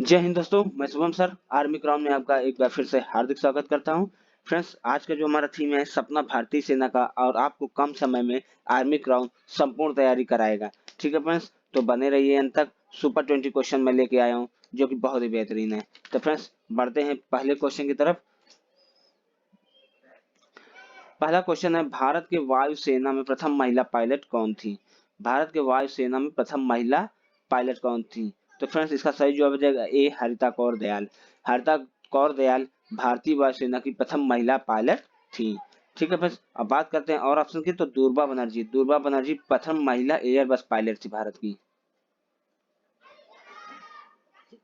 जय हिंद दोस्तों, मैं शुभम सर आर्मी क्राउन में आपका एक बार फिर से हार्दिक स्वागत करता हूं। फ्रेंड्स, आज का जो हमारा थीम है सपना भारतीय सेना का, और आपको कम समय में आर्मी क्राउन संपूर्ण तैयारी कराएगा। ठीक है फ्रेंड्स, तो बने रहिए अंत तक। सुपर 20 क्वेश्चन मैं लेके आया हूं जो कि बहुत ही बेहतरीन है। तो फ्रेंड्स, बढ़ते हैं पहले क्वेश्चन की तरफ। पहला क्वेश्चन है, भारत के वायुसेना में प्रथम महिला पायलट कौन थी? भारत के वायुसेना में प्रथम महिला पायलट कौन थी? तो फ्रेंड्स, इसका सही जवाब हो जाएगा ए, हरिता कौर दयाल। हरिता कौर दयाल भारतीय वायुसेना की प्रथम महिला पायलट थी। ठीक है फ्रेंड्स, अब बात करते हैं और ऑप्शन की। तो दुर्बा बनर्जी, दुर्बा बनर्जी प्रथम महिला एयरबस पायलट थी भारत की।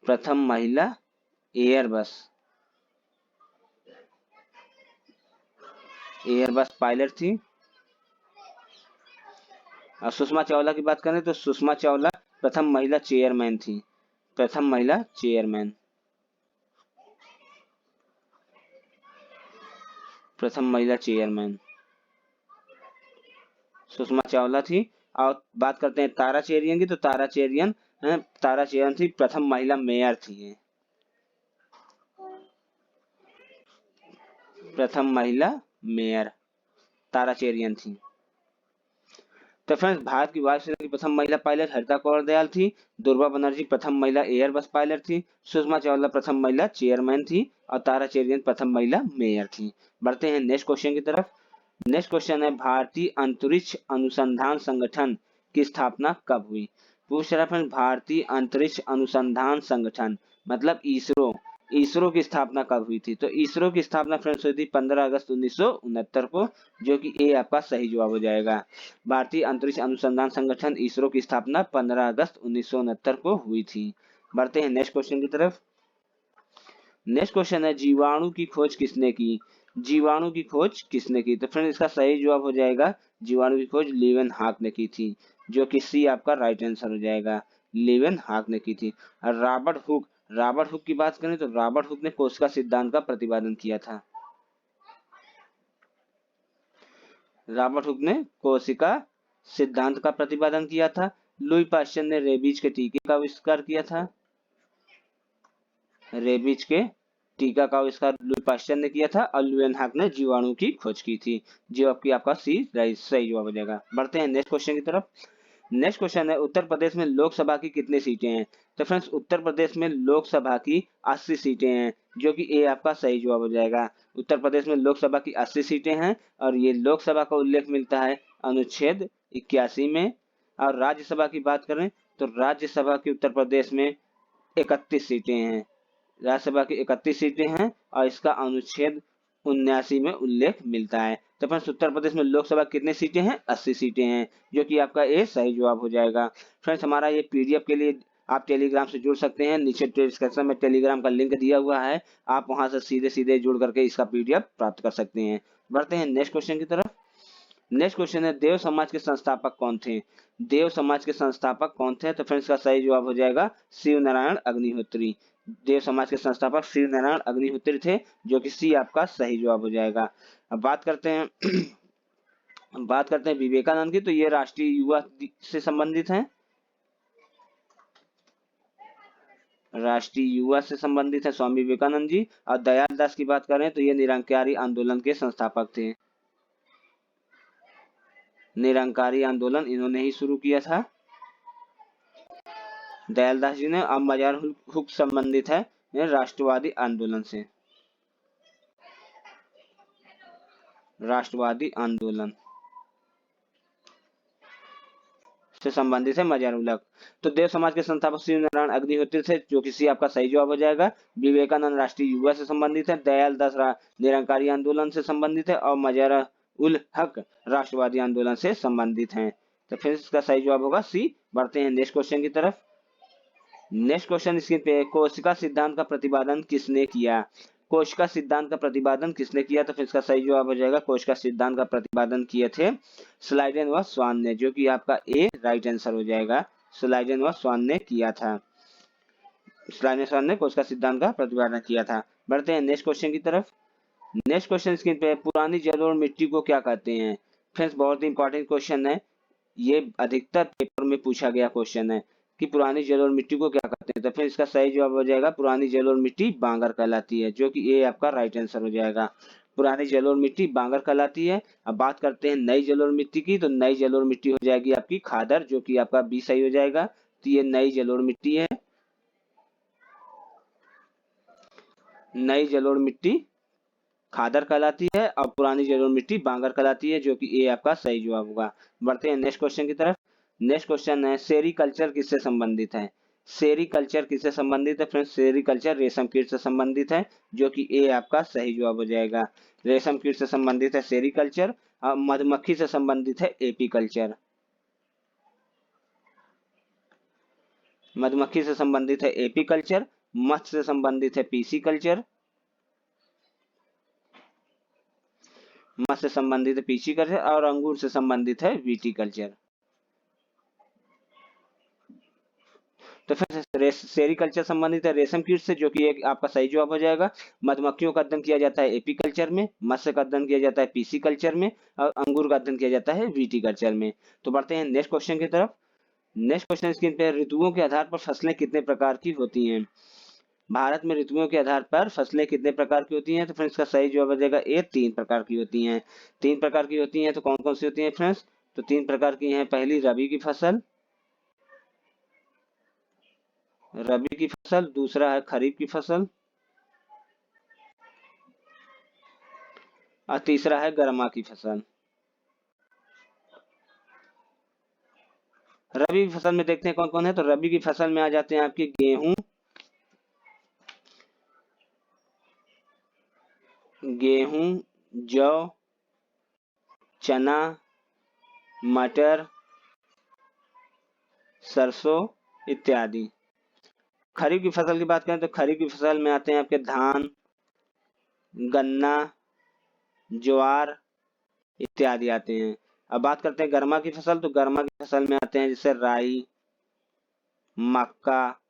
प्रथम महिला एयरबस एयरबस पायलट थी। और सुषमा चावला की बात करें तो सुषमा चावला प्रथम महिला चेयरमैन थी। प्रथम महिला चेयरमैन, प्रथम महिला चेयरमैन सुषमा चावला थी। और बात करते हैं तारा चेरियन की। तो तारा चेरियन थी प्रथम महिला मेयर थी। प्रथम महिला मेयर तारा चेरियन थी। तो फ्रेंड्स, भारत की वायुसेना की प्रथम महिला पायलट हरिता कौर दयाल थी। दुर्गा बनर्जी प्रथम महिला एयरबस पायलट थी। सुषमा चावला प्रथम महिला चेयरमैन थी। और तारा चेरियन प्रथम महिला मेयर थी। बढ़ते हैं नेक्स्ट क्वेश्चन की तरफ। नेक्स्ट क्वेश्चन है, भारतीय अंतरिक्ष अनुसंधान संगठन की स्थापना कब हुई? पूछ रहा है भारतीय अंतरिक्ष अनुसंधान संगठन मतलब इसरो, इसरो की स्थापना कब हुई थी? तो इसरो की स्थापना फ्रेंड्स हुई थी 15 अगस्त 1969 को, जो कि ए आपका सही जवाब हो जाएगा। भारतीय अंतरिक्ष अनुसंधान संगठन इसरो की स्थापना 15 अगस्त 1969 को हुई थी। बढ़ते हैं नेक्स्ट क्वेश्चन की तरफ। नेक्स्ट क्वेश्चन है, जीवाणु की खोज किसने की? जीवाणु की खोज किसने की? तो फ्रेंड, इसका सही जवाब हो जाएगा जीवाणु की खोज लीवेन हाक ने की थी, जो कि सी आपका राइट आंसर हो जाएगा। लीवेन हाक ने की थी। और रॉबर्ट हुक की बात करें तो रॉबर्ट हुक ने कोशिका सिद्धांत का प्रतिपादन किया था। रॉबर्ट हुक ने कोशिका सिद्धांत का प्रतिपादन किया था। लुई पाश्चर ने रेबीज के टीके का आविष्कार किया था। रेबीज के टीका का आविष्कार लुई पाश्चर ने किया था। और ल्यूएन हाक ने जीवाणु की खोज की थी, जो आपकी आपका सी सही जवाब हो जाएगा। बढ़ते हैं नेक्स्ट क्वेश्चन की तरफ। नेक्स्ट क्वेश्चन है, उत्तर प्रदेश में लोकसभा की कितनी सीटें हैं? तो फ्रेंड्स, उत्तर प्रदेश में लोकसभा की 80 सीटें हैं, जो कि ए आपका सही जवाब हो जाएगा। उत्तर प्रदेश में लोकसभा की 80 सीटें हैं। और ये लोकसभा का उल्लेख मिलता है अनुच्छेद 81 में। और राज्यसभा की बात करें तो राज्यसभा की उत्तर प्रदेश में 31 सीटें हैं। राज्यसभा की 31 सीटें हैं और इसका अनुच्छेद 79 में उल्लेख मिलता है। तो फ्रेंड्स, उत्तर प्रदेश में लोकसभा कितने सीटें हैं? 80 सीटें हैं, जो कि आपका ए सही जवाब हो जाएगा। फ्रेंड्स, हमारा ये पीडीएफ के लिए आप टेलीग्राम से जुड़ सकते हैं। नीचे डिस्क्रिप्शन में टेलीग्राम का लिंक दिया हुआ है, आप वहां से सीधे सीधे जुड़ करके इसका पीडीएफ प्राप्त कर सकते हैं। बढ़ते हैं नेक्स्ट क्वेश्चन की तरफ। नेक्स्ट क्वेश्चन है, देव समाज के संस्थापक कौन थे? देव समाज के संस्थापक कौन थे? तो फ्रेंड्स, का सही जवाब हो जाएगा शिव नारायण अग्निहोत्री। देव समाज के संस्थापक शिव नारायण अग्निहोत्री थे, जो कि सी आपका सही जवाब हो जाएगा। अब बात करते हैं बात करते हैं विवेकानंद की। तो ये राष्ट्रीय युवा से संबंधित हैं। राष्ट्रीय युवा से संबंधित है स्वामी विवेकानंद जी। और दयाल दास की बात करें तो ये निरंकारी आंदोलन के संस्थापक थे। निरंकारी आंदोलन इन्होंने ही शुरू किया था, दयालदास जी ने। अब मजार हुक संबंधित है राष्ट्रवादी आंदोलन से। राष्ट्रवादी आंदोलन से संबंधित है मजार उल हक। तो देव समाज के संस्थापक शिव नारायण अग्निहोत्री थे, जो किसी आपका सही जवाब हो जाएगा। विवेकानंद राष्ट्रीय युवा से संबंधित है। दयाल दास निरंकारी आंदोलन से संबंधित है। और मजार उल हक राष्ट्रवादी आंदोलन से संबंधित हैं। तो फिर इसका सही जवाब होगा सी। बढ़ते हैं नेक्स्ट क्वेश्चन की तरफ। नेक्स्ट क्वेश्चन स्क्रीन पे, कोशिका सिद्धांत का प्रतिपादन किसने किया? कोशिका सिद्धांत का प्रतिपादन किसने किया? तो फिर इसका सही जवाब हो जाएगा, कोशिका सिद्धांत का प्रतिपादन किए थे स्लाइडेन व स्वान ने, जो कि आपका ए राइट आंसर हो जाएगा। स्लाइडेन व स्वान ने किया था। स्लाइडेन स्वान ने कोशिका सिद्धांत का प्रतिपादन किया था। बढ़ते हैं नेक्स्ट क्वेश्चन की तरफ। नेक्स्ट क्वेश्चन स्क्रीन पे, पुरानी जलोढ़ मिट्टी को क्या कहते हैं? फ्रेंड्स, बहुत ही इंपॉर्टेंट क्वेश्चन है। ये अधिकतर पेपर में पूछा गया क्वेश्चन है कि पुरानी जलोढ़ मिट्टी को क्या कहते करते हैं। तो फिर इसका सही जवाब हो जाएगा पुरानी जलोढ़ मिट्टी बांगर कहलाती है, जो कि ए आपका राइट आंसर हो जाएगा। पुरानी जलोढ़ मिट्टी बांगर कहलाती है। अब बात करते हैं नई जलोढ़ मिट्टी की, तो नई जलोढ़ मिट्टी हो जाएगी आपकी खादर, जो कि आपका बी सही हो जाएगा। तो ये नई जलोढ़ मिट्टी है। नई जलोढ़ मिट्टी खादर कहलाती है और पुरानी जलोढ़ मिट्टी बांगर कहलाती है, जो कि ए आपका सही जवाब होगा। बढ़ते हैं नेक्स्ट क्वेश्चन की तरफ। नेक्स्ट क्वेश्चन है सेरीकल्चर किससे संबंधित है? सेरीकल्चर किससे संबंधित है फ्रेंड्स? सेरीकल्चर रेशम कीट से संबंधित है, जो कि ए आपका सही जवाब हो जाएगा। रेशम कीट से संबंधित है सेरीकल्चर और मधुमक्खी से संबंधित है एपीकल्चर। मधुमक्खी से संबंधित है एपीकल्चर, मत्स्य से संबंधित है पीसी कल्चर, मत्स्य से संबंधित है पीसी कल्चर और अंगूर से संबंधित है वीटी कल्चर। तो फिर सेरीकल्चर संबंधित है रेशम कीट से, जो कि एक आपका सही जवाब हो जाएगा। मधुमक्खियों का अध्ययन किया जाता है एपीकल्चर में, मत्स्य का अध्ययन किया जाता है पीसी कल्चर में और अंगूर का अध्ययन किया जाता है वीटी कल्चर में। तो बढ़ते हैं नेक्स्ट क्वेश्चन की तरफ। नेक्स्ट क्वेश्चन स्क्रीन पे, ऋतुओं के आधार पर फसलें कितने प्रकार की होती हैं? भारत में ऋतुओं के आधार पर फसलें कितने प्रकार की होती हैं? तो फ्रेंड्स इसका सही जवाब हो जाएगा ए 3 प्रकार की होती हैं। 3 प्रकार की होती हैं, तो कौन कौन सी होती हैं फ्रेंड्स? तो 3 प्रकार की हैं। पहली रबी की फसल, रबी की फसल, दूसरा है खरीफ की फसल और तीसरा है गर्मा की फसल। रबी की फसल में देखते हैं कौन कौन है। तो रबी की फसल में आ जाते हैं आपके गेहूं, गेहूं, जौ, चना, मटर, सरसों इत्यादि। खरीफ की फसल की बात करें तो खरीफ की फसल में आते हैं आपके धान, गन्ना, ज्वार इत्यादि आते हैं। अब बात करते हैं गर्मा की फसल, तो गर्मा की फसल में आते हैं जैसे राई, मक्का,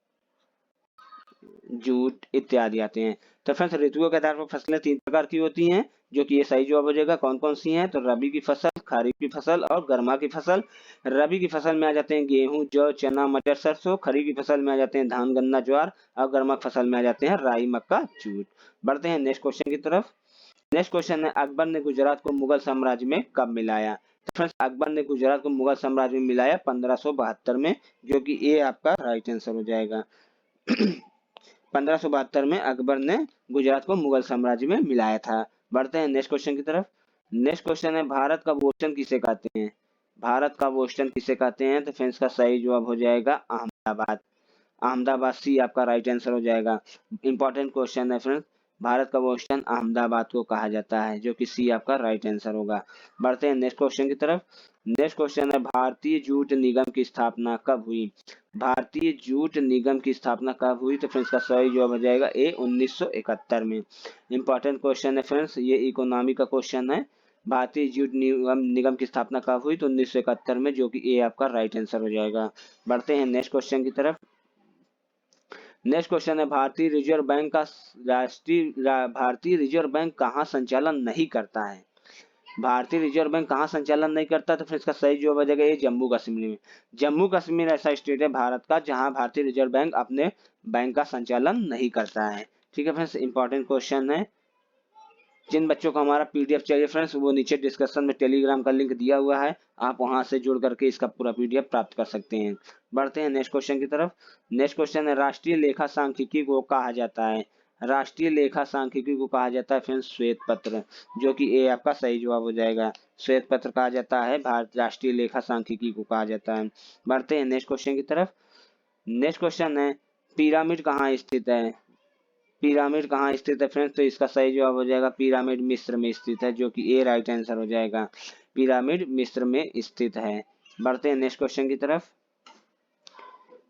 जूट इत्यादि आते हैं। तो फ्रेंड्स ऋतुओं के आधार पर फसलें 3 प्रकार की होती हैं, जो कि ये सही जवाब हो जाएगा। कौन कौन सी हैं? तो रबी की फसल, खरीफ की फसल और गर्मा की फसल। रबी की फसल में आ जाते हैं गेहूं, जौ, चना, मटर, सरसों। खरीफ की फसल में आ जाते हैं धान, गन्ना, ज्वार और गर्मा की फसल में आ जाते हैं राई, मक्का, जूट। बढ़ते हैं नेक्स्ट क्वेश्चन की तरफ। नेक्स्ट क्वेश्चन है अकबर ने गुजरात को मुगल साम्राज्य में कब मिलाया? तो फ्रेंड्स अकबर ने गुजरात को मुगल साम्राज्य में मिलाया 1572 में, जो कि ए आपका राइट आंसर हो जाएगा। 1572 में अकबर ने गुजरात को मुगल साम्राज्य में मिलाया था। बढ़ते हैं नेक्स्ट क्वेश्चन की तरफ। नेक्स्ट क्वेश्चन है भारत का बोस्टन किसे कहते हैं? भारत का बोस्टन किसे कहते हैं? तो फ्रेंड्स का सही जवाब हो जाएगा अहमदाबाद। अहमदाबाद सी आपका राइट आंसर हो जाएगा। इंपॉर्टेंट क्वेश्चन है फ्रेंड्स। भारत का बोस्टन अहमदाबाद को कहा जाता है, जो कि सी आपका राइट आंसर होगा। बढ़ते हैं नेक्स्ट क्वेश्चन की तरफ। नेक्स्ट क्वेश्चन है भारतीय जूट निगम की स्थापना कब हुई? भारतीय जूट निगम की स्थापना कब हुई? तो फ्रेंड्स का सही जवाब हो जाएगा ए 1971 में। इंपॉर्टेंट क्वेश्चन है फ्रेंड्स, ये इकोनॉमी का क्वेश्चन है। भारतीय जूट निगम निगम की स्थापना कब हुई? तो 1971 में, जो कि ए आपका राइट आंसर हो जाएगा। बढ़ते हैं नेक्स्ट क्वेश्चन की तरफ। नेक्स्ट क्वेश्चन है भारतीय रिजर्व बैंक का भारतीय रिजर्व बैंक कहाँ संचालन नहीं करता है? भारतीय रिजर्व बैंक कहाँ संचालन नहीं करता? तो फिर इसका सही जवाब हो जाएगा ये जम्मू कश्मीर में। जम्मू कश्मीर ऐसा स्टेट है भारत का जहां भारतीय रिजर्व बैंक अपने बैंक का संचालन नहीं करता है। ठीक है फ्रेंड्स, इंपॉर्टेंट क्वेश्चन है। जिन बच्चों को हमारा पीडीएफ चाहिए फ्रेंड्स, वो नीचे डिस्क्रिप्शन में टेलीग्राम का लिंक दिया हुआ है, आप वहां से जुड़ करके इसका पूरा पीडीएफ प्राप्त कर सकते हैं। बढ़ते हैं नेक्स्ट क्वेश्चन की तरफ। नेक्स्ट क्वेश्चन है राष्ट्रीय लेखा सांख्यिकी को कहा जाता है? राष्ट्रीय लेखा सांख्यिकी को कहा जाता है फ्रेंड्स श्वेत पत्र, जो कि ए आपका सही जवाब हो जाएगा। श्वेत पत्र कहा जाता है, भारत राष्ट्रीय लेखा सांख्यिकी को कहा जाता है। बढ़ते हैं नेक्स्ट क्वेश्चन की तरफ। नेक्स्ट क्वेश्चन है पिरामिड कहाँ स्थित है? पिरामिड कहाँ स्थित है फ्रेंड्स? तो इसका सही जवाब हो जाएगा पिरामिड मिस्र में स्थित है, जो कि ए राइट आंसर हो जाएगा। पिरामिड मिस्र में स्थित है। बढ़ते हैं नेक्स्ट क्वेश्चन की तरफ।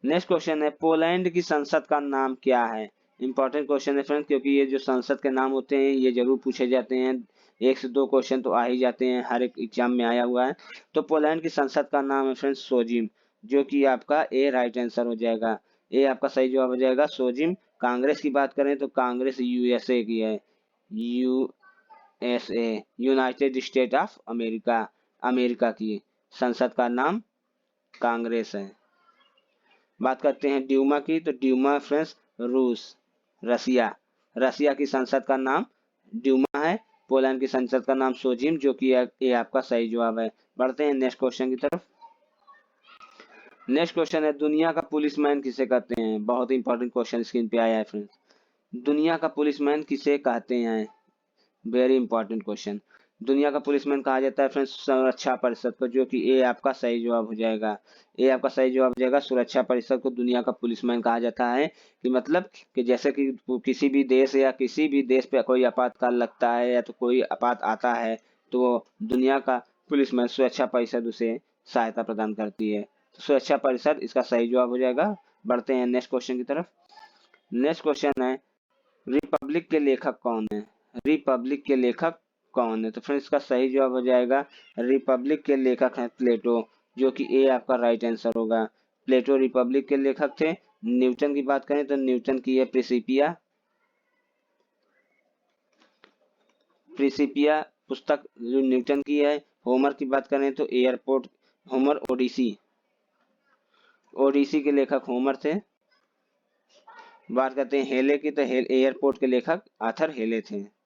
नेक्स्ट क्वेश्चन है पोलैंड की संसद का नाम क्या है? इंपॉर्टेंट क्वेश्चन है फ्रेंड्स, क्योंकि ये जो संसद के नाम होते हैं ये जरूर पूछे जाते हैं। 1 से 2 क्वेश्चन तो आ ही जाते हैं, हर एक एग्जाम में आया हुआ है। तो पोलैंड की संसद का नाम है फ्रेंड्स सोजिम, जो कि आपका ए राइट आंसर हो जाएगा। ए आपका सही जवाब हो जाएगा सोजिम। कांग्रेस की बात करें तो कांग्रेस यूएसए की है, USA United state of America, America की संसद का नाम कांग्रेस है। बात करते हैं ड्यूमा की, तो ड्यूमा फ्रेंड्स रूस, रसिया, रसिया की संसद का नाम ड्यूमा है। पोलैंड की संसद का नाम सोजिम, जो कि ये आपका सही जवाब है। बढ़ते हैं नेक्स्ट क्वेश्चन की तरफ। नेक्स्ट क्वेश्चन है दुनिया का पुलिसमैन किसे कहते हैं। बहुत इंपॉर्टेंट क्वेश्चन स्क्रीन पे आया है फ्रेंड्स। दुनिया का पुलिसमैन किसे कहते हैं, वेरी इंपॉर्टेंट क्वेश्चन। दुनिया का पुलिसमैन कहा जाता है फ्रेंड्स सुरक्षा परिषद को, जो कि ए आपका सही जवाब हो जाएगा। ए आपका सही जवाब हो जाएगा। सुरक्षा परिषद को दुनिया का पुलिसमैन कहा जाता है कि मतलब कि जैसे कि किसी भी देश या किसी भी देश पे कोई आपातकाल लगता है या तो कोई आपात आता है, तो दुनिया का पुलिसमैन सुरक्षा परिषद उसे सहायता प्रदान करती है। तो सुरक्षा परिषद इसका सही जवाब हो जाएगा। बढ़ते हैं नेक्स्ट क्वेश्चन की तरफ। नेक्स्ट क्वेश्चन है रिपब्लिक के लेखक कौन है। रिपब्लिक के लेखक कौन है, तो फ्रेंड्स इसका सही जवाब हो जाएगा रिपब्लिक के लेखक हैं प्लेटो, जो कि ए आपका राइट आंसर होगा। प्लेटो रिपब्लिक के लेखक थे। न्यूटन की बात करें तो न्यूटन की है प्रिंसिपिया, प्रिंसिपिया पुस्तक जो न्यूटन की है। होमर की बात करें तो एयरपोर्ट, होमर ओडिसी, ओडिसी के लेखक होमर थे। बात करते हैं हेले की, तो एयरपोर्ट के लेखक आर्थर हेले थे।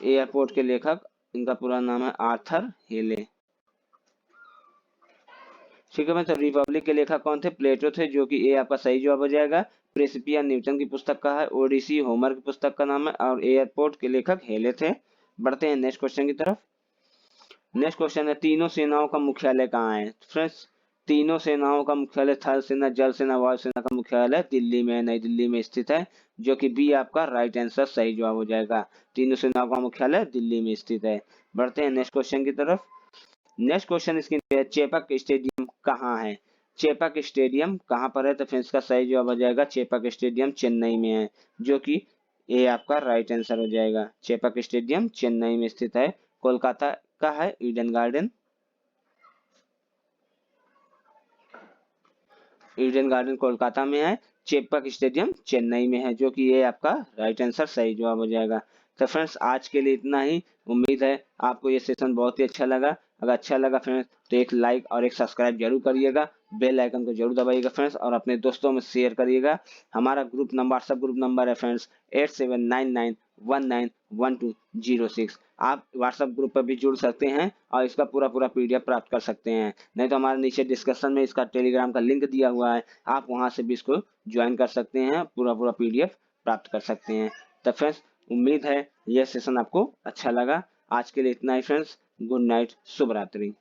एयरपोर्ट के लेखक, इनका पूरा नाम है आर्थर हेले। ठीक है, तो रिपब्लिक के लेखक कौन थे, प्लेटो थे, जो कि ए आपका सही जवाब हो जाएगा। प्रिंसिपिया न्यूटन की पुस्तक का है। ओडिसी होमर की पुस्तक का नाम है और एयरपोर्ट के लेखक हेले थे। बढ़ते हैं नेक्स्ट क्वेश्चन की तरफ। नेक्स्ट क्वेश्चन है तीनों सेनाओं का मुख्यालय कहाँ है। फ्रेंड्स तीनों सेनाओं का मुख्यालय थल सेना, जल सेना, वायु सेना का मुख्यालय दिल्ली में, नई दिल्ली में स्थित है, जो कि बी आपका राइट आंसर सही जवाब हो जाएगा। तीनों सेनाओं का मुख्यालय दिल्ली में स्थित है। बढ़ते हैं नेक्स्ट क्वेश्चन की तरफ। नेक्स्ट क्वेश्चन स्क्रीन पे है चेपक स्टेडियम कहाँ है। चेपक स्टेडियम कहाँ पर है, तो फ्रेंड्स का सही जवाब हो जाएगा चेपक स्टेडियम चेन्नई में है, जो कि ये आपका राइट आंसर हो जाएगा। चेपक स्टेडियम चेन्नई में स्थित है। कोलकाता का है Eden garden, Eden garden Kolkata में है। चेपक स्टेडियम चेन्नई में है, जो कि ये आपका राइट आंसर सही जवाब हो जाएगा। तो फ्रेंड्स आज के लिए इतना ही। उम्मीद है आपको ये सेशन बहुत ही अच्छा लगा। अगर अच्छा लगा फ्रेंड्स तो एक लाइक और एक सब्सक्राइब जरूर करिएगा। बेल आइकन को जरूर दबाइएगा फ्रेंड्स, और अपने दोस्तों में शेयर करिएगा। हमारा group number, WhatsApp group number है फ्रेंड्स 8799191206। आप व्हाट्सएप ग्रुप पर भी जुड़ सकते हैं और इसका पूरा पीडीएफ प्राप्त कर सकते हैं। नहीं तो हमारे नीचे डिस्कशन में इसका टेलीग्राम का लिंक दिया हुआ है, आप वहां से भी इसको ज्वाइन कर सकते हैं, पूरा पीडीएफ प्राप्त कर सकते हैं। तो फ्रेंड्स उम्मीद है यह सेशन आपको अच्छा लगा। आज के लिए इतना ही फ्रेंड्स। गुड नाइट, शुभ रात्रि।